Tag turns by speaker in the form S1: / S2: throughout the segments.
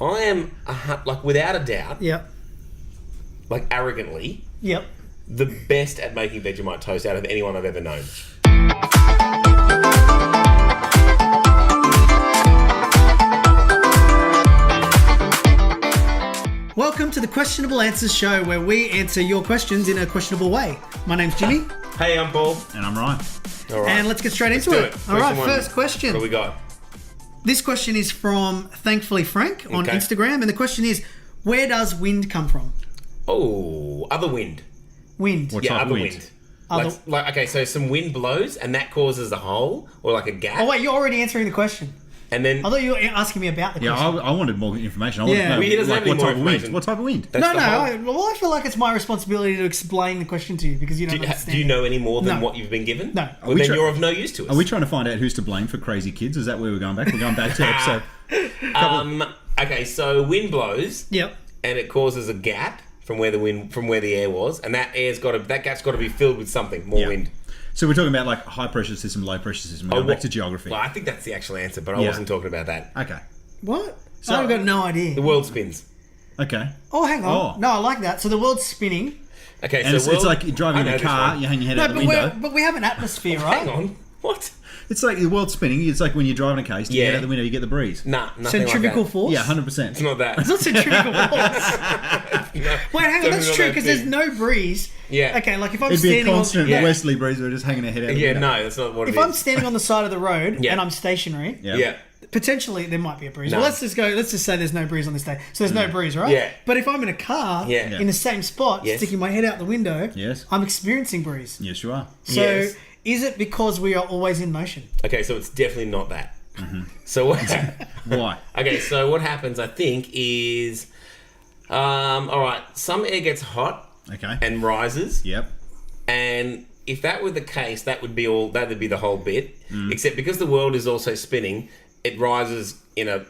S1: I am, like, without a doubt,
S2: Yep.
S1: like, arrogantly,
S2: Yep.
S1: the best at making Vegemite toast out of anyone I've ever known.
S2: Welcome to the Questionable Answers Show, where we answer your questions in a questionable way. My name's Jimmy.
S1: Hey, I'm Paul.
S3: And I'm Ryan.
S1: All right.
S2: And let's get straight into
S1: do
S2: it. All right, first question.
S1: What do we got?
S2: This question is from Thankfully Frank on
S1: Okay.
S2: Instagram, and the question is, where does wind come from?
S1: Oh, other wind.
S2: Wind.
S3: What
S1: Yeah,
S3: type of
S1: other
S3: wind?
S1: wind.
S2: Other-
S1: Like, okay, so some wind blows and that causes a hole or like a gap.
S2: Oh, wait, you're already answering the question.
S1: And then
S2: I thought you were asking me about the
S3: Yeah,
S2: question.
S3: I wanted more information. I
S2: Yeah.
S3: wanted to know,
S1: Well, he doesn't have any
S3: what
S1: more
S3: type of wind?
S1: information.
S3: What type of wind?
S1: That's
S2: No,
S1: the whole-
S2: I feel like it's my responsibility to explain the question to you because you don't understand.
S1: do you know any more than
S2: No.
S1: what you've been given?
S2: No.
S1: Well, then you're of no use to us.
S3: Are we trying to find out who's to blame for crazy kids? Is that where we're going back? We're going back to episode.
S1: Okay, so wind blows
S2: Yep.
S1: and it causes a gap from where the air was, and that gap's got to be filled with something more
S3: Yeah.
S1: wind.
S3: So we're talking about like high pressure system, low pressure system. We're going back to geography.
S1: Well, I think that's the actual answer, but I
S3: Yeah.
S1: wasn't talking about that.
S3: Okay.
S2: What? I've got no idea.
S1: The world spins.
S3: Okay.
S2: Oh, hang on.
S3: Oh.
S2: No, I like that. So the world's spinning.
S1: Okay,
S3: And
S1: so
S3: it's like you're driving
S1: I
S3: in
S1: know
S3: a
S1: this
S3: car,
S1: one.
S3: you hang your head
S2: No,
S3: out the
S2: but
S3: window.
S2: we have an atmosphere, right?
S1: Hang on. What?
S3: It's like the world's spinning. It's like when you're driving a car, you stick your head
S1: Yeah.
S3: out the window, you get the breeze.
S1: Nah, nothing
S2: Centrifugal
S1: like that.
S2: force?
S3: Yeah, 100%.
S1: It's not that.
S2: It's not centrifugal force.
S1: No,
S2: Wait, hang on.
S1: definitely
S2: That's
S1: not
S2: true
S1: that
S2: because
S1: thing.
S2: there's no breeze.
S1: Yeah.
S2: Okay, like if I'm
S3: It'd be a
S2: standing
S3: constant
S1: Yeah.
S3: westerly breeze. We're just hanging our head out the
S1: Yeah,
S3: window.
S1: no, that's not what it
S2: if
S1: is.
S2: I'm standing on the side of the road
S1: Yeah.
S2: and I'm stationary,
S3: Yeah.
S1: Yeah.
S2: potentially there might be a breeze.
S1: No.
S2: Well, let's just say there's no breeze on this day. So there's no breeze, right?
S1: Yeah.
S2: But if I'm in a car
S1: Yeah.
S2: in the same spot,
S1: Yes.
S2: sticking my head out the window,
S3: Yes.
S2: I'm experiencing breeze.
S3: Yes, you are.
S2: So
S1: Yes.
S2: is it because we are always in motion?
S1: Okay, so it's definitely not that. So what?
S3: Why?
S1: Okay, so what happens, I think, is, all right, some air gets hot
S3: Okay.
S1: and rises,
S3: Yep.
S1: and if that were the case, that would be the whole bit. Except because the world is also spinning, it rises in a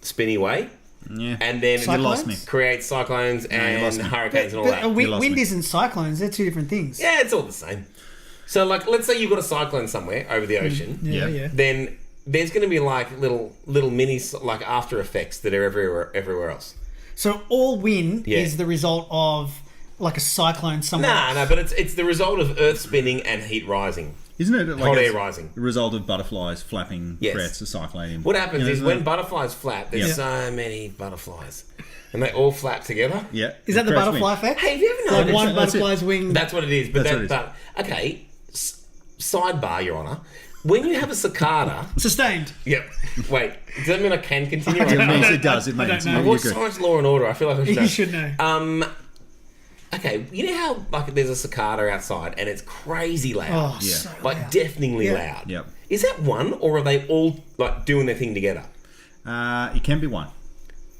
S1: spinny way,
S3: Yeah.
S1: and then
S3: You lost me.
S2: Cyclones?
S1: creates cyclones
S3: you
S1: and
S3: lost me.
S1: hurricanes and all
S2: But
S1: that.
S2: a
S3: You lost
S2: wind
S3: me.
S2: isn't cyclones. They're two different things.
S1: Yeah, it's all the same. So, like, let's say you've got a cyclone somewhere over the ocean.
S2: Yeah,
S3: Yeah.
S2: yeah.
S1: Then there's going to be like little mini like after effects that are everywhere else.
S2: So all wind
S1: Yeah.
S2: is the result of like a cyclone somewhere.
S1: No, but it's the result of Earth spinning and heat rising,
S3: Isn't it like
S1: hot
S3: it's
S1: air rising.
S3: the result of butterflies flapping
S1: Yes.
S3: creates a cyclone?
S1: What happens is
S3: isn't
S1: when
S3: it?
S1: butterflies flap, there's
S3: Yeah.
S1: so many butterflies, and they all flap together.
S3: Yeah.
S2: Is that the
S3: Creates
S2: butterfly
S3: wind.
S2: effect?
S1: Hey, have you ever
S2: Like
S1: noticed?
S2: one
S3: That's it.
S2: butterfly's wing.
S1: That's what it is. But
S3: That's what it is.
S1: okay. Sidebar, Your Honour. When you have a cicada,
S2: Sustained.
S1: yep. Wait, does that mean I can continue?
S3: It means it does. It
S2: I
S3: means
S2: don't know.
S1: I
S3: you're
S1: watch
S3: good.
S1: so much Law and Order. I feel like I should know.
S2: You should know.
S1: Okay, you know how like there's a cicada outside and it's crazy loud,
S2: Oh,
S3: Yeah.
S2: so
S1: like
S2: loud.
S1: deafeningly
S2: Yeah.
S1: loud.
S3: Yep.
S1: Is that one, or are they all like doing their thing together?
S3: It can be one.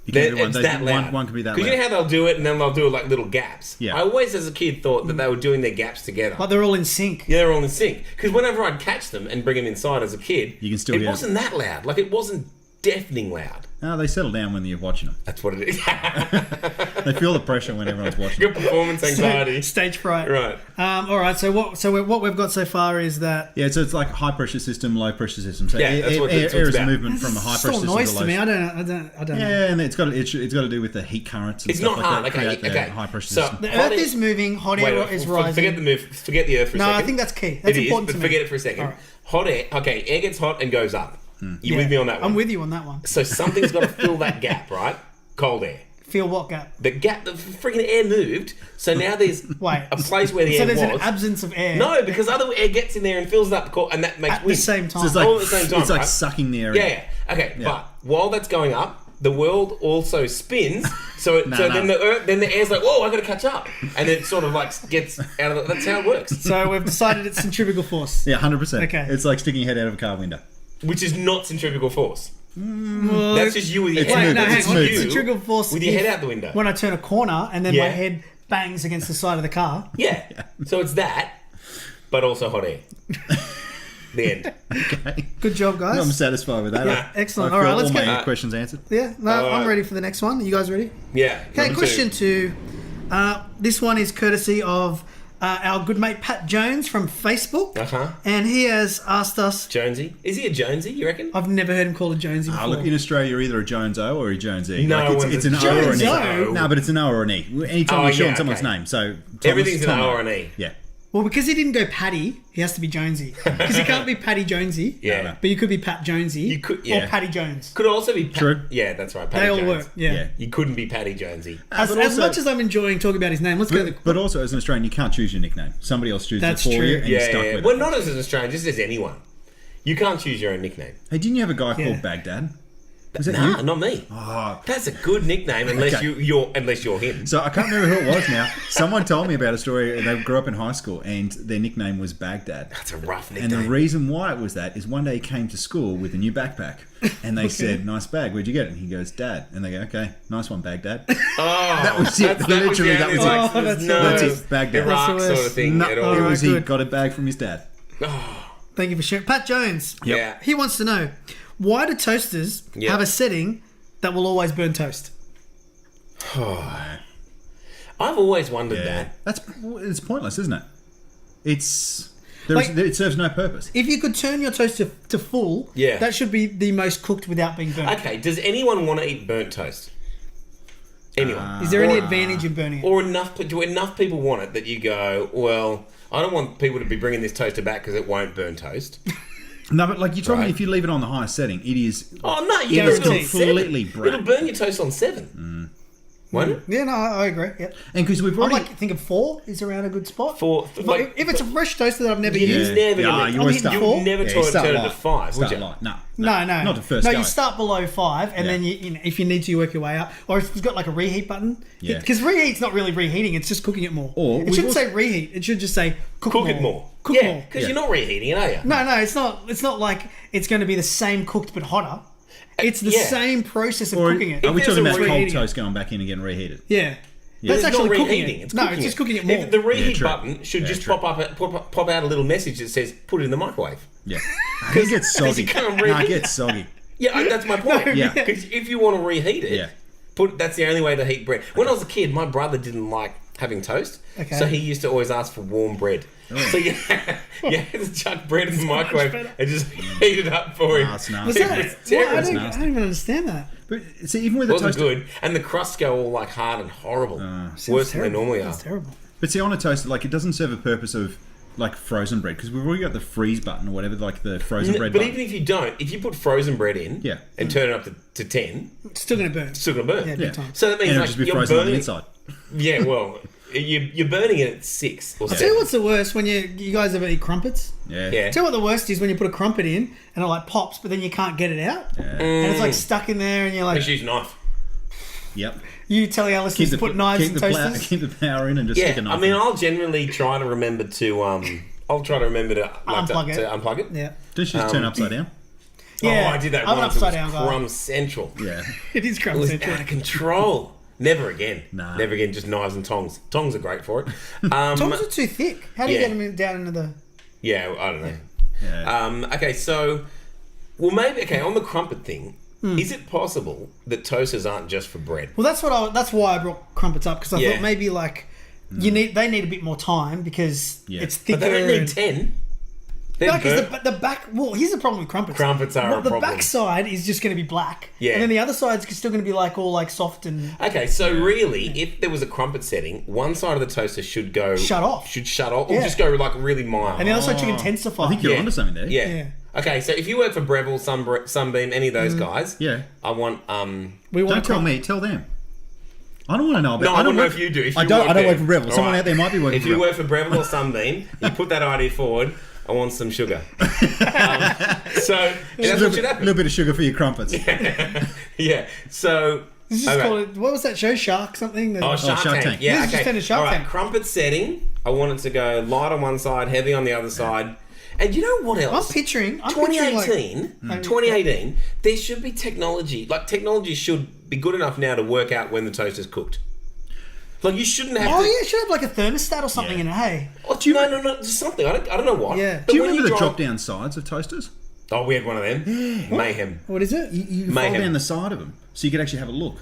S3: It can be one.
S1: It's
S3: They-
S1: that loud.
S3: One can be that
S1: Because
S3: loud.
S1: you know how they'll do it, and then they'll do it like little gaps.
S3: Yeah.
S1: I always, as a kid, thought that they were doing their gaps together.
S2: Like they're all in sync.
S1: Yeah, they're all in sync. Because whenever I'd catch them and bring them inside as a kid,
S3: You can still
S1: it
S3: hear
S1: wasn't that loud. Like it wasn't deafening loud.
S3: No, they settle down when you're watching them.
S1: That's what it is.
S3: They feel the pressure when everyone's watching.
S1: Good performance anxiety.
S2: Stage fright.
S1: Right.
S2: All right. So what we've got so far is that
S3: Yeah, so it's like high pressure system, low pressure system. So
S1: Yeah, that's what it's
S3: air is a
S1: about.
S3: movement from a high
S2: it's
S3: pressure
S2: still
S3: system
S2: noise
S3: to
S2: to
S3: low.
S2: me. I don't know.
S3: Yeah, and it's got to do with the heat currents. And
S1: It's
S3: stuff
S1: not
S3: like
S1: hard.
S3: That,
S1: Okay,
S3: create the
S1: okay.
S3: high pressure
S1: So-
S3: system.
S2: The
S1: Hot
S2: Earth
S1: air-
S2: is moving. Hot air is rising.
S1: Forget the move. Forget the Earth for a
S2: No,
S1: second.
S2: I think that's key. That's
S1: It is,
S2: important
S1: but
S2: to me.
S1: forget it for a second.
S2: All right.
S1: Hot air. Okay, air gets hot and goes up. You
S2: Yeah.
S1: with me on that one?
S2: I'm with you on that one.
S1: So something's got to fill that gap, right? Cold air.
S2: Feel what gap?
S1: The gap, the freaking air moved. So now there's
S2: Wait.
S1: a place where the
S2: So
S1: air
S2: there's
S1: was.
S2: an absence of air.
S1: No, because other air gets in there and fills it up, and that makes
S2: At
S1: wind.
S2: the same time.
S3: So it's like,
S1: all at the same time,
S3: it's like
S1: right?
S3: sucking the air
S1: Yeah,
S3: in.
S1: yeah. Okay, but while that's going up, the world also spins. So
S3: No.
S1: then the air's like, whoa, I got to catch up, and it sort of like gets out of. That's how it works.
S2: So we've decided it's centrifugal force.
S3: Yeah, 100%.
S2: Okay.
S3: It's like sticking your head out of a car window.
S1: Which is not centrifugal force.
S2: Well,
S1: That's just you with your
S3: It's
S1: head.
S3: moving,
S2: no, hang
S3: it's
S2: on.
S3: moving.
S2: Centrifugal force
S1: With your
S2: if-
S1: head out the window.
S2: when I turn a corner and then my
S1: Yeah.
S2: head bangs against the side of the car.
S1: Yeah. So it's that, but also hot air. The end.
S3: Okay.
S2: Good job, guys.
S3: I'm satisfied with that.
S1: Yeah.
S2: Excellent.
S3: I
S2: All
S3: feel
S2: right, let's
S3: all
S2: go.
S3: my questions answered.
S2: Yeah, no, I'm ready for the next one. Are you guys ready?
S1: Yeah.
S2: Okay,
S1: number
S2: question 2. This one is courtesy of our good mate Pat Jones from Facebook.
S1: Uh-huh.
S2: And he has asked us...
S1: Jonesy. Is he a Jonesy, you reckon?
S2: I've never heard him called a Jonesy before.
S3: Look, in Australia, you're either a Jones-O or a Jones-E.
S1: No,
S3: it's an O or an E.
S2: Jones-O?
S3: No, but it's an O or an E. Anytime you're showing someone's name. So
S1: Everything's an O or an E.
S3: Yeah.
S2: Well, because he didn't go Paddy, he has to be Jonesy. Because he can't be Paddy Jonesy.
S1: Yeah.
S2: But you could be Pat Jonesy.
S1: You could,
S2: Or Paddy Jones.
S1: Could also be...
S3: True.
S1: Yeah, that's right. Paddy
S2: They all
S1: Jones.
S2: work. Yeah.
S1: You couldn't be Paddy Jonesy.
S2: As much as I'm enjoying talking about his name, let's go to the...
S3: But also, as an Australian, you can't choose your nickname. Somebody else chooses
S2: That's
S3: it for
S2: true.
S3: you, and you're stuck with it.
S1: Well, not as an Australian, just as anyone. You can't choose your own nickname.
S3: Hey, didn't you have a guy
S2: Yeah.
S3: called Baghdad? Was that
S1: Nah,
S3: you?
S1: not me.
S3: Oh,
S1: That's a good nickname unless
S3: Okay.
S1: you're him.
S3: so I can't remember who it was now. Someone told me about a story. They grew up in high school, and their nickname was Baghdad.
S1: That's a rough
S3: And
S1: nickname.
S3: the reason why it was that is one day he came to school with a new backpack, and they said, "Nice bag. Where'd you get it?" And he goes, "Dad." And they go, "Okay, nice one, Baghdad."
S1: Oh,
S3: That was it. Literally, that was it.
S2: Oh, that's
S3: That's
S2: worse.
S3: it. Baghdad.
S1: Iraq
S2: That's the
S1: sort
S2: worst.
S1: of thing
S3: No,
S1: at all.
S3: it was
S2: Alright,
S3: he
S2: good.
S3: got a bag from his dad.
S2: Thank you for sharing. Pat Jones.
S1: Yeah.
S2: He wants to know, why do toasters
S1: Yeah.
S2: have a setting that will always burn toast?
S1: I've always wondered that.
S3: It's pointless, isn't it? It serves no purpose.
S2: If you could turn your toast to full,
S1: Yeah.
S2: that should be the most cooked without being burnt.
S1: Okay, does anyone want to eat burnt toast? Anyone?
S2: Is there any advantage in burning it?
S1: Or do enough people want it that you go, well, I don't want people to be bringing this toaster back because it won't burn toast.
S3: No, but like you told me,
S1: Right.
S3: if you leave it on the highest setting, it is.
S1: Oh, no, you
S3: It is
S1: can do it on
S3: completely
S1: 7.
S3: bright.
S1: It'll burn your toast on 7. Won't it?
S2: Yeah, no, I agree. Yep.
S3: And because we've
S2: I
S3: already.
S2: like think of 4 is around a good spot.
S1: Like,
S2: if it's a fresh toaster that I've never
S1: You'd
S2: used,
S1: never
S3: Yeah,
S1: gonna-
S3: you always
S1: you'd
S3: start-
S1: never
S3: Yeah,
S1: try
S3: you
S1: to
S3: start
S1: turn it
S3: light.
S1: to 5, would
S3: Start
S1: you?
S3: light. No.
S2: no,
S3: Not the first
S2: No,
S3: go.
S2: you start below 5, and
S3: Yeah.
S2: then if you need to, you work your way up. Or if it's got like a reheat button,
S3: Yeah.
S2: because reheat's not really reheating; it's just cooking it more.
S3: Or
S2: it
S3: we've
S2: shouldn't
S3: also-
S2: say reheat; it should just say cook
S1: it more.
S2: Cook
S1: yeah,
S2: more.
S1: because
S3: Yeah.
S1: you're not reheating it, are you?
S2: No, it's not. It's not like it's going to be the same cooked but hotter. It's the
S1: yeah.
S2: same process of
S3: Or
S2: cooking it.
S3: are we
S1: If there's
S3: talking
S1: a
S3: about cold
S2: reheating it.
S3: toast going back in and getting reheated?
S2: Yeah.
S1: But
S2: That's
S1: it's
S2: actually
S1: not
S2: cooking
S1: reheating.
S2: it.
S1: It's
S2: No,
S1: cooking
S2: it's just cooking it more.
S1: If the reheat
S3: true.
S1: button should
S3: Yeah,
S1: just
S3: true.
S1: pop out a little message that says put it in the microwave.
S3: Yeah. It gets soggy.
S1: you can't
S3: No,
S1: reheat
S3: it gets soggy.
S1: Yeah, that's my point.
S3: Yeah.
S1: Because if you want to reheat it,
S3: Yeah.
S1: that's the only way to heat bread. When I was a kid, my brother didn't like having toast,
S2: Okay.
S1: so he used to always ask for warm bread. So you had to chuck bread in the microwave
S2: better.
S1: and just heat it up for him.
S3: That's nasty.
S2: Was
S1: It
S2: that?
S1: was
S2: Well,
S1: terrible.
S2: I don't even understand that.
S3: But see, even with the
S1: It wasn't
S3: toaster,
S1: good, and the crusts go all like hard and horrible,
S2: Sounds
S1: worse than they
S2: terrible.
S1: normally are.
S2: That's terrible.
S3: but see, on a toaster, like it doesn't serve a purpose of like frozen bread because we've already got the freeze button or whatever, like the frozen bread
S1: But
S3: button.
S1: even if you don't, if you put frozen bread in,
S3: Yeah.
S1: and turn it up to 10,
S2: It's still going to burn.
S1: it's still gonna burn.
S2: Yeah, big time.
S1: So that means
S3: and it'll
S1: like
S3: just be
S1: you're
S3: frozen on
S1: burning.
S3: the inside.
S1: Yeah, well, you're burning it at 6 or
S2: I'll
S1: 7.
S2: tell you what's the worst when you guys ever eat crumpets.
S3: Yeah.
S1: Yeah.
S2: Tell you what the worst is when you put a crumpet in and it like pops, but then you can't get it out, and it's like stuck in there, and you're like,
S1: Just use a knife.
S3: Yep.
S2: you tell our listeners to put knives in toasters.
S3: keep the power in and just stick a
S1: Yeah,
S3: knife
S1: I mean,
S3: in.
S1: I'll generally try to remember to
S2: Unplug it.
S1: unplug it.
S2: Yeah,
S3: Don't you just turn upside down?
S2: yeah.
S1: Oh, I did that
S2: I'm an
S1: once. It
S2: upside
S1: was
S2: down guy.
S1: crumb central.
S3: Yeah.
S2: It is
S1: It
S2: crumb
S1: was
S2: central.
S1: out of control. Never again.
S3: Nah.
S1: Never again. Just knives and tongs. Tongs are great for it.
S2: Tongs are too thick. How do you
S1: Yeah.
S2: get them down into the?
S1: Yeah, I don't know.
S3: Yeah.
S1: Okay, so, well, maybe on the crumpet thing.
S2: Hmm.
S1: Is it possible that toasters aren't just for bread?
S2: Well, that's why I brought crumpets up, because I
S1: Yeah.
S2: thought maybe like they need a bit more time because
S3: Yeah.
S2: it's thicker.
S1: But they don't need
S2: and-
S1: 10.
S2: No, because the back. Well, here's the problem with crumpets.
S1: Crumpets are a
S2: the
S1: problem.
S2: back side is just going to be black.
S1: Yeah.
S2: And then the other side's still going to be like all like soft and.
S1: Okay, so really, if there was a crumpet setting, one side of the toaster should go
S2: Shut off.
S1: Should shut off, or
S2: Yeah.
S1: just go like really mild.
S2: And the other side you can intensify.
S3: I think you're
S1: Yeah.
S3: onto something there.
S1: Yeah.
S2: Yeah.
S1: Okay, so if you work for Breville, Sunbeam, any of those guys,
S3: Yeah.
S1: I want
S2: We want
S3: Don't tell me, tell them. I don't want to know about.
S1: No, I
S3: don't
S1: don't know
S3: work-
S1: if you do. If
S3: I
S1: you
S3: don't.
S1: work
S3: I don't
S1: there.
S3: work for Breville.
S1: All
S3: Someone
S1: right.
S3: out there might be working.
S1: If
S3: for
S1: you
S3: Breville.
S1: work for Breville or Sunbeam, you put that idea forward. I want some sugar. So that's what should
S3: a
S1: happen.
S3: little bit of sugar for your crumpets.
S1: Yeah. So.
S2: This is
S1: okay.
S2: called, what was that show? Shark something?
S1: Oh, Shark
S3: Shark
S1: Tank.
S3: Tank.
S1: Yeah,
S2: This is
S1: okay.
S2: just in a Shark
S1: All right,
S2: Tank.
S1: crumpet setting. I want it to go light on one side, heavy on the other side. And you know what
S2: I'm
S1: else?
S2: picturing
S1: 2018, there should be technology. Like, technology should be good enough now to work out when the toast is cooked. Like, you shouldn't have
S2: Oh
S1: to...
S2: yeah, it should have like a thermostat or something in it. Hey.
S1: Oh, no, just something. I don't know what.
S2: Yeah.
S1: But
S3: Do you
S1: when
S3: remember the
S1: drive-
S3: drop-down sides of toasters?
S1: Oh, we had one of them. Mayhem.
S2: What is it?
S3: You fold
S1: Mayhem.
S3: down the side of them so you could actually have a look.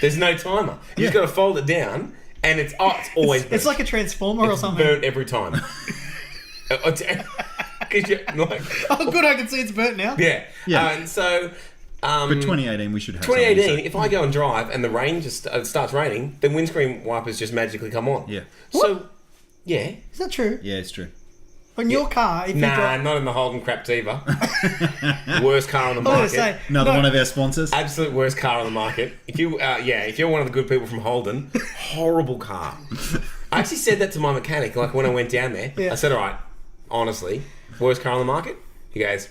S1: There's no timer. You just
S3: Yeah.
S1: got to fold it down, And it's always burnt.
S2: It's like a transformer or something.
S1: Burnt every time. Because you're like,
S2: Oh, good, I can see it's burnt now.
S1: yeah.
S3: Yeah.
S1: And so,
S3: But 2018, we should have
S1: 2018,
S3: something to
S1: if I go and drive and the rain just starts raining, then windscreen wipers just magically come on.
S3: say. Yeah.
S1: So, yeah.
S2: Is that true?
S3: Yeah, it's true.
S2: On your car, if you
S1: Nah,
S2: drive...
S1: not in the Holden Craptiva. Worst car on the
S2: I was
S1: market.
S2: gonna say,
S3: Another
S2: no,
S3: one of our sponsors.
S1: Absolute worst car on the market. If you're one of the good people from Holden, horrible car. I actually said that to my mechanic, like when I went down there.
S2: Yeah.
S1: I said, all right, honestly, worst car on the market? He goes,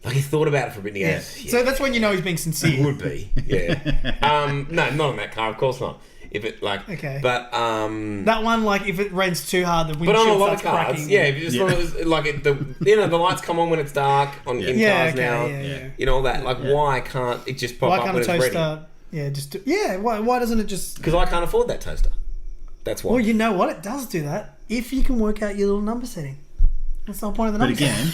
S1: like he thought about it for a bit and he goes, yeah,
S2: So that's when you know he's being
S1: it
S2: sincere.
S1: would be. Yeah. No, not on that car, of course not. If it
S2: Okay.
S1: But
S2: That one, like, if it rains too hard, the
S1: but on a
S2: windshield
S1: lot of
S2: starts
S1: cars,
S2: cracking.
S1: yeah, if you just the lights come on when it's dark in
S2: Yeah,
S1: cars
S2: okay,
S1: now,
S2: yeah.
S1: you know all that. Like, why can't it just pop
S2: Why
S1: up
S2: can't
S1: when
S2: a
S1: it's ready?
S2: toaster... Yeah, why doesn't it just...
S1: Because I can't afford that toaster. That's why.
S2: Well, you know what? It does do that if you can work out your little number setting. That's the whole point of the
S3: But
S2: number setting.
S3: again,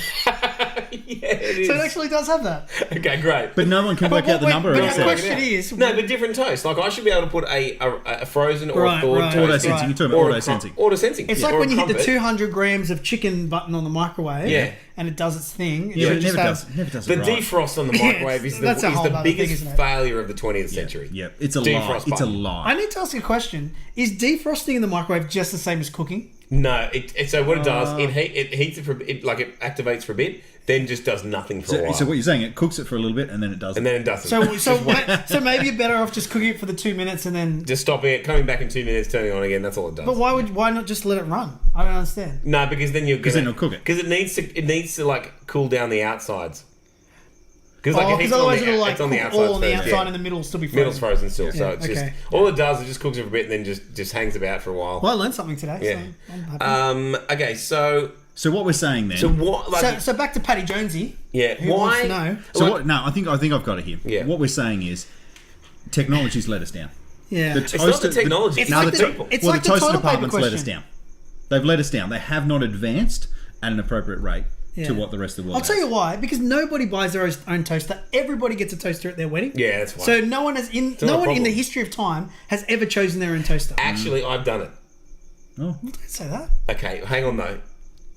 S1: Yeah, it is.
S2: So it actually does have that.
S1: Okay, great.
S3: but no one can work out the number
S2: But
S3: of
S2: the
S3: it.
S2: question is...
S1: No, but different toast. Like I should be able to put a frozen or
S2: Right,
S1: a thawed
S2: right.
S1: toast.
S3: Auto sensing. You're talking about auto sensing.
S1: Auto sensing.
S2: It's
S1: Yeah.
S2: like
S1: Or
S2: when
S1: a
S2: you hit the
S1: crumpet.
S2: 200 grams of chicken button on the microwave,
S1: Yeah.
S2: and it does its thing.
S3: Yeah, but it
S2: should
S3: never
S2: just
S3: does. Never does
S1: The
S3: it right.
S1: defrost on the microwave is
S2: that's a whole
S1: the
S2: other
S1: biggest
S2: thing, isn't it?
S1: failure of the 20th century.
S3: Yeah, it's a lie.
S1: Defrost
S3: It's a
S1: button.
S3: lie.
S2: I need to ask you a question. Is defrosting in the microwave just the same as cooking?
S1: No, so what it does, it heats it for it activates for a bit, then just does nothing for a while,
S3: So what you're saying, it cooks it for a little bit and then it does.
S1: and then it doesn't.
S2: So maybe you're better off just cooking it for the 2 minutes and then.
S1: just stopping it, coming back in 2 minutes, turning it on again. That's all it does.
S2: But why not just let it run? I don't understand.
S1: No, because then you're
S3: then it'll cook it.
S1: Because it needs to like cool down the outsides. Because
S2: Because otherwise it'll like
S1: it's on the
S2: cook
S1: outside
S2: all on the
S1: first,
S2: outside
S1: yeah.
S2: and the middle will still be frozen.
S1: Middle's frozen still, so it's
S2: okay.
S1: just all it does is just cooks it for a bit and then just hangs about for a while.
S2: Well, I learned something today.
S1: Yeah.
S2: So I'm happy.
S1: Okay, so
S3: So what we're saying then.
S1: what? Like,
S2: So back to Patty Jonesy.
S1: yeah,
S2: Who wants to
S1: why?
S2: know?
S3: So what? No, I think I've got it here.
S1: Yeah.
S3: What we're saying is, technology's let us down.
S2: Yeah.
S3: The
S1: It's not the technology.
S2: It's
S1: It's
S2: like
S1: the
S2: the-
S1: people.
S2: it's
S3: well,
S2: like
S3: the
S2: the
S3: toaster
S2: toilet paper
S3: department's let us
S2: question.
S3: down. They've let us down. They have not advanced at an appropriate rate
S2: Yeah.
S3: to what the rest of the world
S2: I'll tell
S3: has.
S2: you why. Because nobody buys their own toaster. Everybody gets a toaster at their wedding.
S1: Yeah, that's why.
S2: So no one has
S1: not a
S2: no one in
S1: problem.
S2: the history of time has ever chosen their own toaster.
S1: Actually, I've done it.
S3: Oh.
S2: Don't say that.
S1: Okay, hang on though.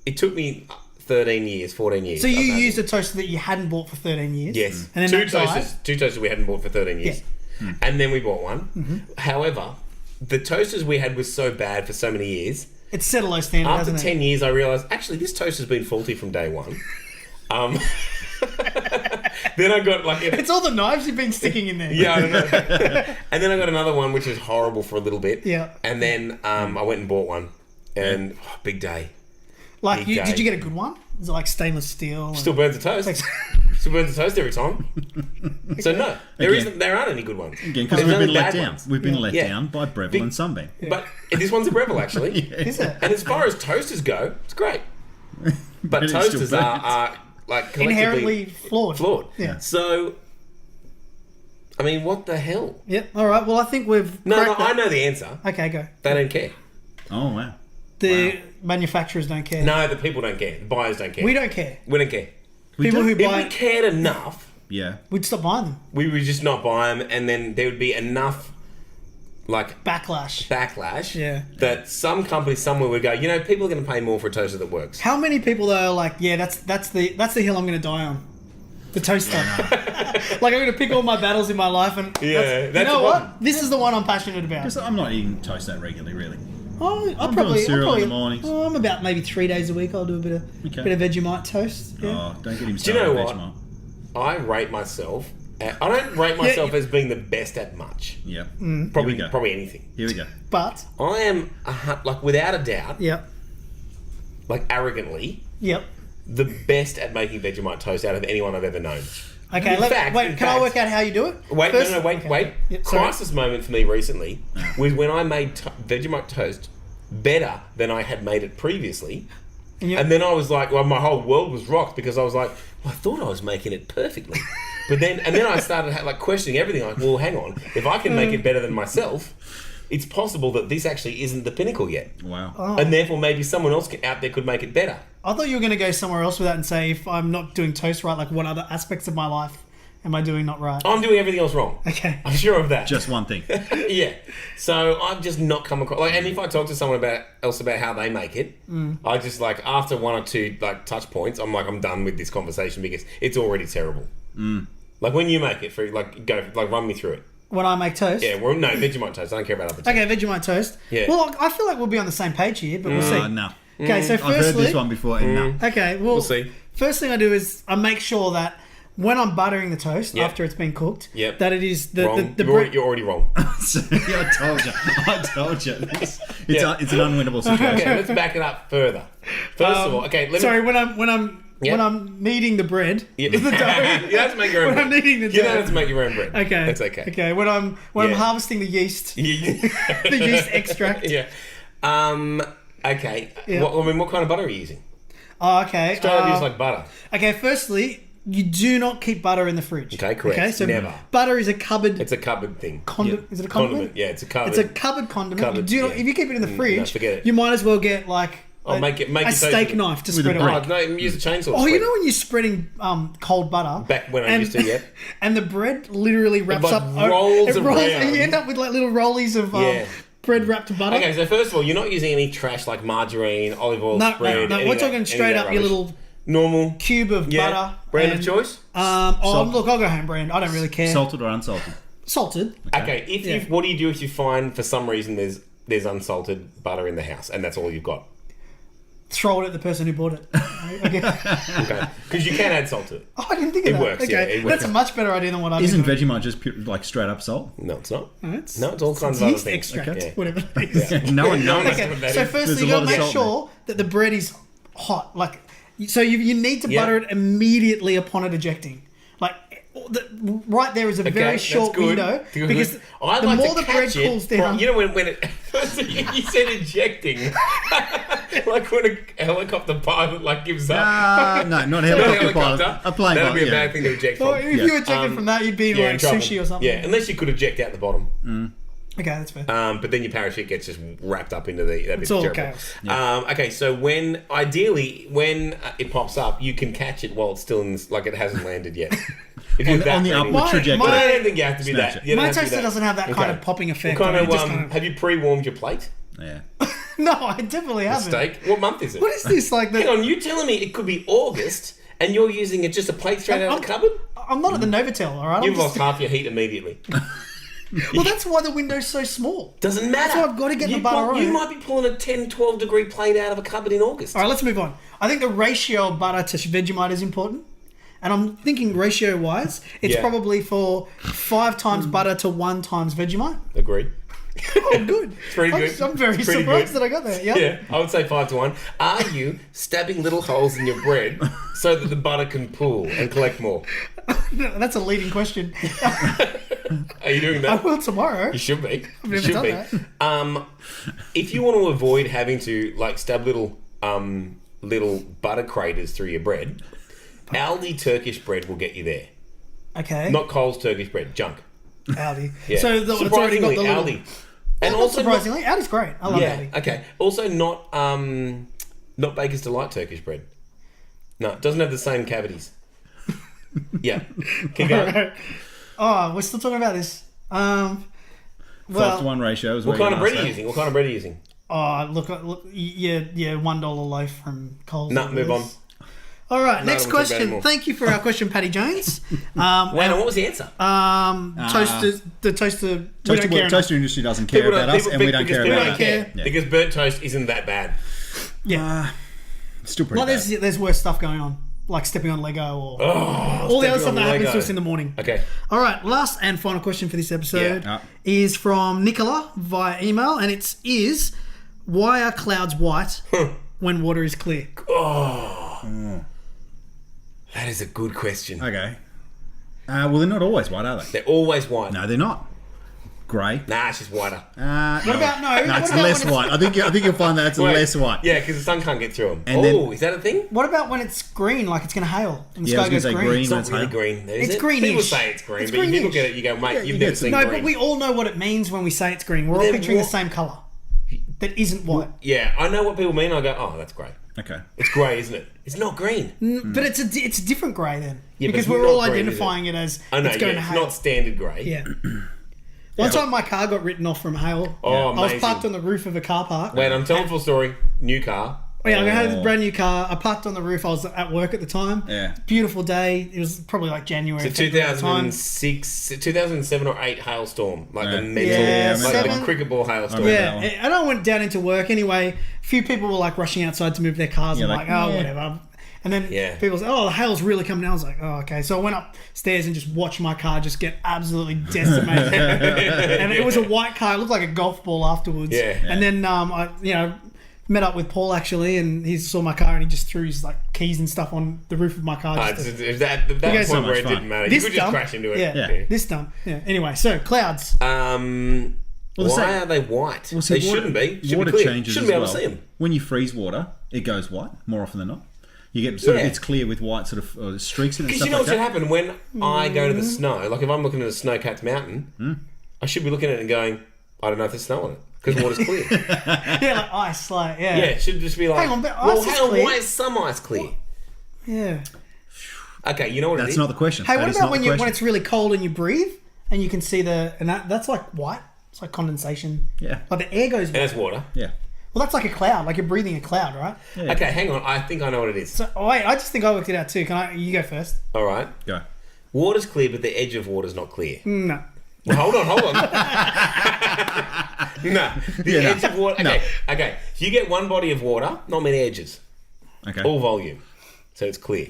S1: It took me 13 years, 14 years.
S2: So you
S1: I've had
S2: used
S1: it.
S2: a toaster that you hadn't bought for 13 years.
S1: Yes.
S2: And then
S1: two
S2: that
S1: toasters.
S2: died.
S1: Two toasters we hadn't bought for 13 years.
S2: Yeah.
S1: And then we bought one. However, the toasters we had was so bad for so many years.
S2: It's set a low standard,
S1: After
S2: hasn't
S1: 10 years, I realised, actually, this toaster's been faulty from day one. Then I got like...
S2: it? It's all the knives you've been sticking in there.
S1: Yeah, I don't know. And then I got another one, which was horrible for a little bit.
S2: Yeah.
S1: And then I went and bought one. And big day.
S2: Like,
S1: Big day.
S2: did you get a good one? Is it like stainless steel?
S1: Still burns the toast. Still burns the toast every time. So no, there aren't any good ones.
S3: Again, because
S1: There's
S3: we've
S1: only
S3: been let
S1: bad
S3: down.
S1: ones.
S3: We've been let
S1: Yeah.
S3: down by Breville
S1: Big-
S3: and Sunbeam.
S1: But this one's a Breville, actually.
S2: Is it?
S1: And as far as toasters go, it's great. But
S3: But it still
S1: toasters
S3: burns.
S1: are like collectively
S2: Inherently flawed.
S1: flawed.
S2: Yeah.
S1: So, I mean, what the hell?
S2: Yep. All right. Well, I think we've.
S1: No,
S2: cracked
S1: I
S2: that.
S1: know the answer.
S2: Okay, go.
S1: They don't care.
S3: Oh, wow.
S2: The manufacturers don't care.
S1: No, the people don't care. The buyers don't care.
S2: We don't care.
S1: We don't care.
S2: People who
S1: If
S2: buy,
S1: we cared enough,
S3: Yeah.
S1: we'd
S2: we'd stop buying them.
S1: we would just not buy them, and then there would be enough, like,
S2: Backlash.
S1: backlash
S2: Yeah.
S1: that some company somewhere would go, you know, people are going to pay more for a toaster that works.
S2: How many people though are like, yeah, that's the hill I'm going to die on. The toaster. Like I'm going to pick all my battles in my life, and
S1: Yeah,
S2: you
S1: that's
S2: know
S1: the
S2: what?
S1: problem.
S2: This is the one I'm passionate about.
S3: Because I'm not eating toast that regularly, really.
S2: Oh,
S3: I'm doing cereal in the mornings.
S2: Oh, I'm about maybe 3 days a week. I'll do a bit of
S3: Okay.
S2: Vegemite toast. Yeah.
S3: Oh, don't get him
S1: Do you know
S3: started
S1: what?
S3: on
S1: I rate myself. I don't rate myself as being the best at much.
S3: Vegemite. Yeah.
S1: Probably,
S3: Here we go.
S1: probably anything.
S3: Here we go.
S2: But
S1: I am like without a doubt,
S2: yep,
S1: like arrogantly,
S2: yep.
S1: the best at making Vegemite toast out of anyone I've ever known.
S2: Okay,
S1: In fact-
S2: wait.
S1: in
S2: Can I
S1: fact-
S2: work out how you do it?
S1: Wait,
S2: First-
S1: no, wait,
S2: okay.
S1: wait.
S2: Yep, sorry.
S1: Crisis moment for me recently was when I made Vegemite toast better than I had made it previously.
S2: And you-
S1: And then I was like, well, my whole world was rocked because I was like, well, I thought I was making it perfectly. But then I started like questioning everything. Like, well, hang on. If I can make it better than myself, it's possible that this actually isn't the pinnacle yet.
S3: Wow.
S2: Oh.
S1: And therefore maybe someone else out there could make it better.
S2: I thought you were going to go somewhere else with that and say if I'm not doing toast right, like what other aspects of my life am I doing not right?
S1: I'm doing everything else wrong.
S2: Okay.
S1: I'm sure of that.
S3: Just one thing.
S1: Yeah. So I've just not come across and if I talk to someone else about how they make it, I just like after one or two like touch points, I'm like I'm done with this conversation because it's already terrible. Like when you make it, run me through it.
S2: When I make toast?
S1: Yeah. Well, no, Vegemite toast. I don't care about other toast.
S2: Okay, Vegemite toast.
S1: Yeah.
S2: Well, I feel like we'll be on the same page here, but we'll see.
S3: No.
S2: Okay, so
S3: I've heard
S2: firstly,
S3: this one before, and no.
S2: okay, well,
S1: We'll see.
S2: First thing I do is I make sure that when I'm buttering the toast after it's been cooked, that it is
S1: Wrong.
S2: the bread.
S1: You're already wrong.
S3: I told you. It's an unwinnable situation.
S1: Okay, let's back it up further. First of all, okay,
S2: when I'm kneading the bread,
S1: Yeah.
S2: the dough.
S1: You don't have to make your own
S2: When
S1: bread.
S2: I'm kneading the
S1: You don't
S2: dough.
S1: have to make your own bread.
S2: Okay,
S1: That's okay.
S2: Okay, when I'm harvesting the yeast, the yeast extract.
S1: Yeah. Okay.
S2: Yeah.
S1: What kind of butter are you using?
S2: Oh, okay.
S1: Straight up use like butter.
S2: Okay, firstly, you do not keep butter in the fridge.
S1: Okay, correct.
S2: Okay, so
S1: Never.
S2: butter is a cupboard.
S1: It's a cupboard thing.
S2: Is it a condiment?
S1: Yeah, it's a cupboard.
S2: It's a cupboard condiment.
S1: Cupboard,
S2: you do not,
S1: yeah.
S2: If you keep it in the fridge,
S1: forget it.
S2: you might as well get like
S1: make
S2: a
S1: your
S2: steak
S1: toast
S2: knife to
S3: with
S2: spread
S3: a
S2: it
S3: brick.
S2: around.
S1: No, use a chainsaw.
S2: Oh, you know when you're spreading cold butter?
S1: Back when I used to, yeah.
S2: And the bread literally wraps
S1: like
S2: up.
S1: rolls
S2: it rolls,
S1: around.
S2: and you end up with like little rollies of
S1: Yeah.
S2: bread wrapped in butter.
S1: Okay, so first of all, you're not using any trash like margarine, olive oil,
S2: No,
S1: spread.
S2: no, we're talking straight up your little
S1: normal
S2: cube of butter.
S1: brand
S2: and,
S1: of choice.
S2: Look, I'll go home brand. I don't really care.
S3: Salted or unsalted?
S2: Salted.
S1: Okay, what do you do if you find for some reason there's unsalted butter in the house and that's all you've got?
S2: Throw it at the person who bought it. Okay.
S1: Okay, because you can add salt to it.
S2: Oh, I didn't think of
S1: It
S2: that.
S1: works,
S2: Okay,
S1: yeah, it works.
S2: that's a much better idea than what I did.
S3: Isn't Vegemite just like straight up salt?
S1: No, it's not.
S2: It's
S1: all kinds of other
S2: yeast
S1: things.
S2: extract,
S3: Okay.
S2: whatever it is.
S3: No one
S1: No
S3: knows.
S1: one knows
S2: Okay,
S1: what that
S2: so
S1: is.
S2: firstly,
S3: There's a
S2: you
S3: lot
S2: got to
S3: of
S2: make
S3: salt
S2: sure that the bread is hot. Like, so you need to
S1: Yeah.
S2: butter it immediately upon it ejecting. Like, right there is a very
S1: that's
S2: short
S1: good.
S2: window
S1: Good.
S2: because
S1: I
S2: the
S1: like
S2: more
S1: to
S2: the bread
S1: catch it
S2: cools down.
S1: You know when it first you said ejecting, like when a helicopter pilot like gives up.
S3: No, not
S1: Not a
S3: helicopter pilot.
S1: helicopter.
S3: A plane
S1: That'd be
S3: pilot,
S1: a
S3: yeah.
S1: bad thing to eject
S2: Well,
S1: from.
S2: if you ejected from that, you'd be in
S1: in
S2: like
S1: trouble.
S2: sushi or something.
S1: Yeah, unless you could eject out the bottom.
S2: Okay, that's fair.
S1: But then your parachute gets just wrapped up into the. That'd be
S2: It's all
S1: terrible.
S2: chaos.
S1: Okay, so when it pops up, you can catch it while it's still in, like it hasn't landed yet. If you're that
S3: On the
S1: ready.
S3: upward trajectory.
S1: I don't think you have to be
S3: Snatch
S1: that.
S3: it.
S1: You don't
S2: My
S1: have to be
S2: toaster
S1: that.
S2: doesn't have that kind
S1: Okay.
S2: of popping effect.
S1: What kind
S2: I
S1: of,
S2: mean, it just kind of-
S1: have you pre-warmed your plate?
S3: Yeah.
S2: No, I definitely haven't.
S1: Steak? What month is it?
S2: What is this? Like
S1: Hang
S2: the,
S1: on, you telling me it could be August and you're using it just a plate straight out of the cupboard?
S2: I'm not at the Novotel, all right?
S1: You've
S2: I'm
S1: lost
S2: just,
S1: half your heat immediately.
S2: well, that's why the window's so small.
S1: Doesn't matter.
S2: So I've got to get the butter on
S1: You
S2: it.
S1: might be pulling a 10, 12 degree plate out of a cupboard in August.
S2: All right, let's move on. I think the ratio of butter to Vegemite is important. And I'm thinking ratio-wise, it's
S1: Yeah.
S2: probably for 5 times butter to 1 times Vegemite.
S1: Agreed.
S2: Oh, good.
S1: It's pretty good.
S2: I'm very
S1: It's pretty
S2: surprised
S1: good.
S2: that I got there. Yeah.
S1: Yeah, I would say 5-1. Are you stabbing little holes in your bread so that the butter can pool and collect more?
S2: That's a leading question.
S1: Are you doing
S2: I
S1: that?
S2: will tomorrow.
S1: You should be. You
S2: never
S1: should
S2: done
S1: be.
S2: that.
S1: If you want to avoid having to like stab little butter craters through your bread, Aldi Turkish bread will get you there.
S2: Okay.
S1: Not Coles Turkish bread, junk.
S2: Aldi.
S1: Yeah.
S2: So it's already got
S1: Surprisingly,
S2: the little...
S1: Aldi.
S2: And
S1: And
S2: also,
S1: also not,
S2: surprisingly, Aldi's great. I love Aldi.
S1: okay. Also not Baker's Delight Turkish bread. No, it doesn't have the same cavities. Yeah. Keep going.
S2: Oh, we're still talking about this.
S3: 5 to 1 ratio is
S1: What kind of bread are you using? What kind of bread are you using?
S2: Oh, look, yeah, $1 loaf from Coles.
S1: No, move on.
S2: All right,
S1: No,
S2: next
S1: we'll talk about it
S2: question.
S1: more.
S2: Thank you for our question, Patty Jones.
S1: Wait, what was the answer?
S2: Toaster, the toaster. We don't care enough.
S3: Toaster industry doesn't care about us, and we don't care
S1: people
S3: about
S1: don't
S3: it.
S1: care.
S3: Yeah.
S1: Because burnt toast isn't that bad.
S2: Yeah,
S3: Still pretty
S2: well,
S3: bad.
S2: there's worse stuff going on, like stepping on Lego or all the
S1: stepping
S2: other stuff
S1: on
S2: that happens
S1: Lego.
S2: to us in the morning.
S1: Okay.
S2: All right, last and final question for this episode
S3: Yeah.
S2: is from Nicola via email, and is why are clouds white when water is clear?
S1: That is a good question.
S3: Okay. Well, they're not always white, are they?
S1: They're always white.
S3: No, they're not. Grey.
S1: Nah, it's just whiter.
S2: What about no?
S3: No,
S2: what
S3: it's
S2: about
S3: less
S2: when
S3: white. I think you'll find that it's
S1: Wait.
S3: less white.
S1: Yeah, because the sun can't get through them.
S3: And then-
S1: Oh, is that a thing?
S2: What about when it's green, like it's going to hail and the
S3: Yeah, I was
S2: sky
S3: gonna
S2: goes
S3: say
S2: green?
S3: green.
S1: It's not
S3: That's
S1: really
S3: how-
S1: green. Is
S2: It's
S1: it?
S2: greenish.
S1: People say it's green,
S2: It's
S1: but you look
S2: greenish.
S1: at it, you go, mate,
S3: Yeah,
S1: you've
S3: you
S1: never
S3: get
S1: seen
S3: some-
S2: No,
S1: green.
S2: but we all know what it means when we say it's green. We're all
S1: Then
S2: picturing
S1: what-
S2: the same colour that isn't white.
S1: Yeah, I know what people mean. I go, oh, that's great.
S3: Okay.
S1: It's grey, isn't it? It's not green.
S2: But it's a different grey then.
S1: Yeah, but
S2: because
S1: it's
S2: we're
S1: not
S2: all
S1: green, is it?
S2: identifying it as
S1: I know,
S2: it's going to
S1: it's
S2: hail.
S1: not standard grey.
S2: Yeah. One time my car got written off from hail.
S1: Oh,
S2: I was
S1: amazing.
S2: parked on the roof of a car park.
S1: Wait, I'm telling a full story. New car.
S2: Yeah, I had a brand new car. I parked on the roof. I was at work at the time.
S3: Yeah.
S2: Beautiful day. It was probably like January.
S1: It's a
S2: February at the time.
S1: 2007 or 8 hailstorm. Like the
S3: Yeah.
S1: mental,
S2: Yeah,
S1: like the
S2: seven.
S1: cricket ball hailstorm.
S3: that
S2: Yeah,
S3: one.
S2: and I went down into work anyway. A few people were like rushing outside to move their cars.
S3: Yeah,
S2: I'm
S3: like,
S2: like, oh,
S3: yeah.
S2: whatever. And then
S1: Yeah.
S2: people said, oh, the hail's really coming down. I was like, oh, okay. So I went upstairs and just watched my car just get absolutely decimated. And it was a white car. It looked like a golf ball afterwards.
S1: Yeah.
S2: And then I, met up with Paul actually, and he saw my car and he just threw his like keys and stuff on the roof of my car.
S1: It's
S2: Just
S1: it's that
S2: guys-
S1: point
S3: So
S1: where
S3: much
S1: it
S3: fun.
S1: didn't matter. You
S2: This
S1: could just
S2: dumb.
S1: crash into it.
S2: Yeah. This done. Yeah. Anyway, so clouds.
S1: Why
S3: say-
S1: are they white?
S3: Well, see,
S1: they shouldn't be. Should
S3: water
S1: be clear.
S3: changes
S1: Shouldn't
S3: as
S1: be able
S3: well.
S1: to see them.
S3: When you freeze water, it goes white more often than not. You get sort of
S1: Yeah.
S3: it's clear with white sort of streaks in it and
S1: Because
S3: stuff
S1: you know
S3: like
S1: what should
S3: that.
S1: happen when I go to the snow? Like if I'm looking at a snow-capped mountain, I should be looking at it and going, I don't know if there's snow on it because water's clear.
S2: Yeah, like ice, like
S1: Yeah, it should just be like,
S2: Hang on, but
S1: well,
S2: ice is
S1: hang on,
S2: clear.
S1: why is some ice clear?
S2: yeah.
S1: Okay, you know what it
S3: That's
S1: is?
S3: not the question.
S2: Hey,
S3: That
S2: what
S3: is
S2: about
S3: not
S2: when
S3: the
S2: when
S3: question.
S2: it's really cold and you breathe and you can see that's like white. It's like condensation.
S3: Yeah.
S2: Like the air goes.
S1: And it's water.
S3: Yeah.
S2: Well, that's like a cloud. Like you're breathing a cloud, right?
S3: Yeah.
S1: Okay, hang on. I think I know what it is.
S2: So wait, I just think I worked it out too. You go first?
S1: All right.
S3: Go.
S1: Water's clear, but the edge of water's not clear.
S2: No.
S1: Well, hold on. No, the
S3: Yeah, no.
S1: edge of water.
S3: No.
S1: Okay. You get one body of water, not many edges,
S3: Okay.
S1: all volume, so it's clear.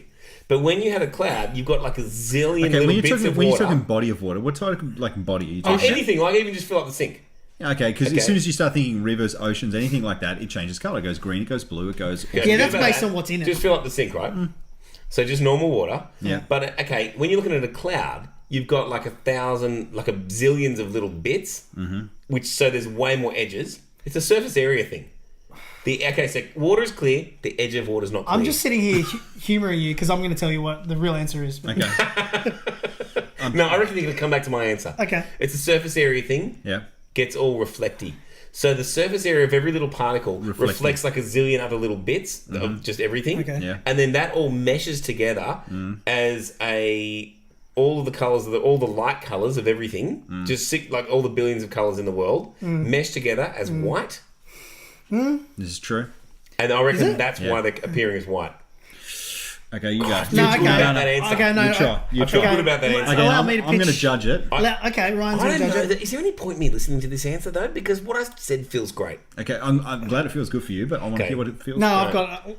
S1: But when you had a cloud, you've got like a zillion
S3: Okay,
S1: little
S3: when
S1: bits
S3: you're talking
S1: of
S3: when you're
S1: water.
S3: talking body of water, what type of like body are you
S1: Oh,
S3: talking?
S1: anything, like even just fill up the sink.
S3: Okay, because
S1: Okay.
S3: as soon as you start thinking rivers, oceans, anything like that, it changes colour. It goes green, it goes blue, it goes.
S1: Okay,
S2: Yeah,
S1: forget
S2: that's
S1: about
S2: based
S1: that.
S2: on what's in it.
S1: Just fill up the sink, right? So just normal water.
S3: Yeah.
S1: But okay, when you're looking at a cloud, you've got like 1,000, like a zillions of little bits, which so there's way more edges. It's a surface area thing. So water is clear, the edge of water is not clear.
S2: I'm just sitting here humouring you because I'm going to tell you what the real answer is.
S3: Okay.
S1: No, I reckon you're going to come back to my answer.
S2: Okay.
S1: It's a surface area thing.
S3: Yeah.
S1: Gets all reflecty. So the surface area of every little particle reflects like a zillion other little bits of just everything.
S2: Okay.
S3: Yeah.
S1: And then that all meshes together as all of the colours of all the light colours of everything, like all the billions of colours in the world, mesh together as white.
S3: This is true.
S1: And I reckon
S2: it?
S1: that's
S3: Yeah.
S1: why they're appearing as white.
S3: Okay, you go.
S2: No,
S1: You're good
S2: okay.
S1: about that answer.
S2: Okay, no.
S3: You try. You
S1: I feel
S3: try.
S1: good about that answer.
S3: Okay,
S2: Allow
S3: I'm
S2: me to
S3: going to
S2: pitch.
S3: judge it.
S2: Okay, Ryan's
S1: I
S2: going to
S1: don't
S2: judge
S1: know.
S2: it.
S1: Is there any point in me listening to this answer though? Because what I said feels great.
S3: Okay, I'm glad it feels good for you, but I want to
S1: Okay.
S3: hear what it feels.
S2: No,
S3: like.
S2: I've got.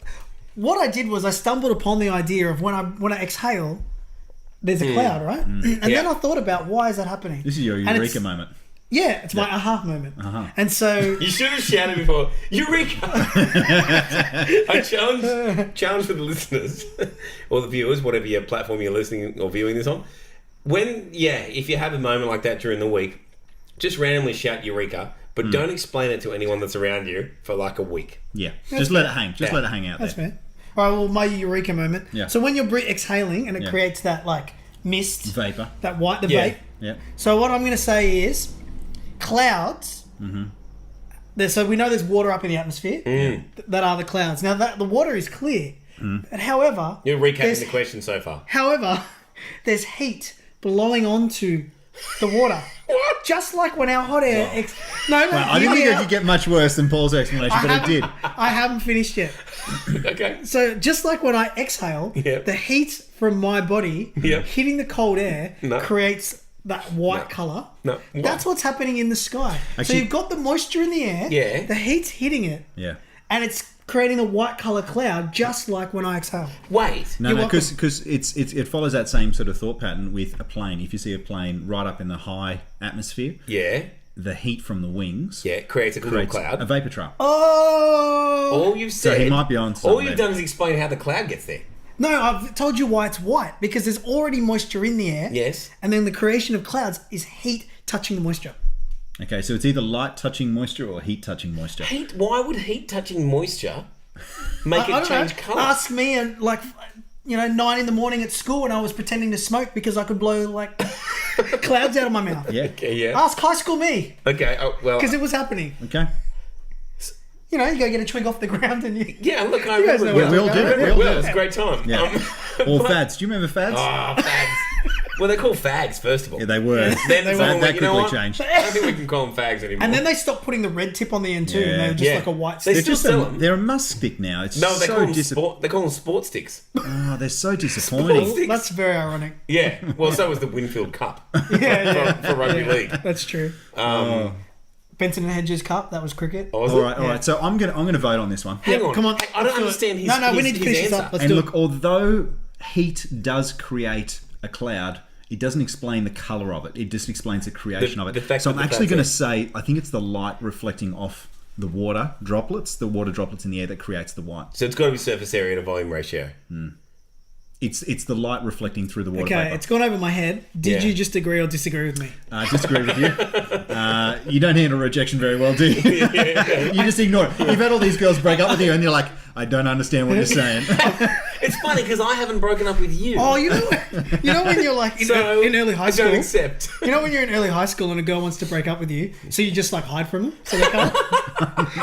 S2: What I did was I stumbled upon the idea of when I exhale, there's a cloud, right? And then
S1: Yeah.
S2: I thought about why is that happening?
S3: This is your
S2: And
S3: eureka
S2: it's-
S3: moment.
S2: Yeah, it's my aha moment. And so
S1: You should have shouted before, Eureka! I challenge for the listeners or the viewers, whatever your platform you're listening or viewing this on. If you have a moment like that during the week, just randomly shout Eureka, but don't explain it to anyone that's around you for like a week.
S3: Yeah, just let it hang. Just
S1: Yeah.
S3: let it hang out
S2: that's
S3: there.
S2: fair. All right, well, my eureka moment.
S3: Yeah.
S2: So when you're exhaling and it
S3: Yeah.
S2: creates that like mist,
S3: Vapor.
S2: that white, the
S1: Yeah.
S2: vape.
S3: Yeah.
S2: So what I'm going to say is, clouds. So we know there's water up in the atmosphere. That are the clouds. Now the water is clear, but however,
S1: You're recapping
S2: there's-
S1: the question so far.
S2: However, there's heat blowing onto the water.
S1: What?
S2: Just like when our hot air. No,
S3: I
S2: hear
S3: didn't
S2: me
S3: think it
S2: out.
S3: could get much worse than Paul's explanation, but it did.
S2: I haven't finished yet.
S1: Okay.
S2: So just like when I exhale,
S1: Yep.
S2: the heat from my body
S1: Yep.
S2: hitting the cold air
S1: No.
S2: creates that white colour.
S1: No.
S2: That's what's happening in the sky. So
S3: Actually-
S2: you've got the moisture in the air.
S1: Yeah.
S2: The heat's hitting it,
S3: Yeah.
S2: and it's creating a white colour cloud, just like when I exhale.
S1: Wait.
S3: No,
S2: You're
S3: because it follows that same sort of thought pattern with a plane. If you see a plane right up in the high atmosphere,
S1: Yeah.
S3: the heat from the wings
S1: Yeah. Creates a little
S3: creates
S1: cloud.
S3: a vapor trail.
S2: Oh!
S1: All you've
S3: So
S1: said.
S3: he might be on
S1: All
S3: something
S1: you've
S3: there.
S1: done is explain how the cloud gets there.
S2: No, I've told you why it's white, because there's already moisture in the air.
S1: Yes.
S2: And then the creation of clouds is heat touching the moisture.
S3: Okay, so it's either light touching moisture or heat touching moisture.
S1: Heat. Why would heat touching moisture make
S2: I
S1: it
S2: don't
S1: change
S2: know.
S1: colour?
S2: Ask me at 9 a.m. at school when I was pretending to smoke because I could blow like clouds out of my mouth.
S3: Yeah.
S1: Okay, yeah.
S2: Ask high school me
S1: Okay. Oh, well.
S2: because it was happening.
S3: Okay.
S2: You know, you go get a twig off the ground and you.
S1: Yeah, look, I
S2: You guys
S1: remember.
S2: know what
S3: we all
S2: I'm
S3: did
S2: talking
S3: it.
S2: about.
S3: We all
S1: Well,
S3: did
S1: it was a great time.
S3: Yeah. Or fads. Do you remember fads?
S1: Fags. Well, they're called fags, first of all.
S3: Yeah, they were.
S1: Then
S2: They
S1: someone
S2: were.
S1: went,
S3: That
S1: you know
S3: quickly
S1: what?
S3: changed.
S1: I don't think we can call them fags anymore.
S2: And then they stopped putting the red tip on the end too. And they were just
S1: Yeah.
S2: like a white
S1: They
S2: stick.
S1: still sell them.
S3: They're a musk stick now. It's
S1: No, they
S3: so
S1: call them they call them sport sticks.
S3: Oh, they're so disappointing.
S1: Sport-
S2: That's very ironic.
S1: Yeah. Well, so was the Winfield Cup
S2: Yeah,
S1: for rugby league.
S2: That's true. Benson and Hedges Cup. That was cricket.
S1: Oh, was
S3: All
S1: it?
S3: right, all right. So I'm gonna vote on this one.
S1: Hang
S2: Yeah,
S1: on.
S2: come on.
S1: I don't
S2: Let's do it.
S1: understand his
S2: No, we
S1: his-
S2: need to
S1: his
S2: finish this
S1: answer.
S2: up. Let's
S3: And
S2: do
S3: look,
S2: it.
S3: although heat does create a cloud, it doesn't explain the color of it. It just explains the creation
S1: The
S3: of it.
S1: fact
S3: So I'm
S1: that the
S3: actually going to
S1: cloud's
S3: say I think it's the light reflecting off the water droplets in the air that creates the white.
S1: So it's got to be surface area to volume ratio.
S3: It's the light reflecting through the water
S2: Okay,
S3: vapor.
S2: it's gone over my head. Did
S1: Yeah.
S2: you just agree or disagree with me?
S3: Disagree with you. You don't handle rejection very well, do you? You just ignore it. You've had all these girls break up with you, and you're like, I don't understand what you're saying.
S1: It's funny because I haven't broken up with you.
S2: Oh, you know when you're like in early high
S1: I don't
S2: school.
S1: accept.
S2: You know when you're in early high school and a girl wants to break up with you, so you just like hide from them, so they can't.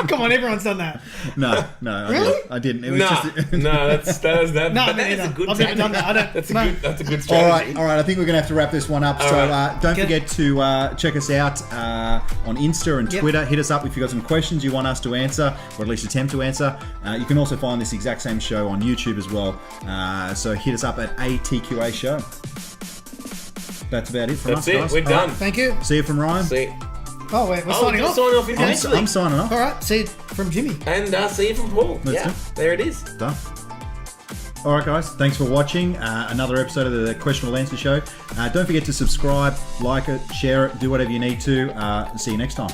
S2: Come on, everyone's done that.
S3: No,
S2: Really?
S3: I didn't. It was
S1: No,
S3: just.
S1: no, that.
S2: No,
S1: but
S2: me
S1: that is a
S2: neither.
S1: good.
S2: I've never done that. I don't.
S1: That's a good
S3: All
S1: strategy.
S3: right. I think we're going to have to wrap this one up. So don't
S2: Okay.
S3: forget to check us out on Insta and
S2: Yep.
S3: Twitter. Hit us up if you've got some questions you want us to answer, or at least attempt to answer. You can also find this exact same show on YouTube as well. So hit us up at ATQA Show. That's about it from
S1: That's
S3: us,
S1: it.
S3: guys.
S1: We're
S3: All
S1: done.
S3: right.
S2: Thank you.
S3: See you from Ryan.
S1: See.
S2: Oh wait, we're signing off.
S1: Sign off
S3: I'm
S1: individually.
S3: signing off.
S2: All right, see you from Jimmy.
S1: And see you from Paul.
S3: Let's
S1: Yeah,
S3: do it.
S1: there it is.
S3: Done. All right, guys. Thanks for watching another episode of the Questionable Answer Show. Don't forget to subscribe, like it, share it, do whatever you need to. See you next time.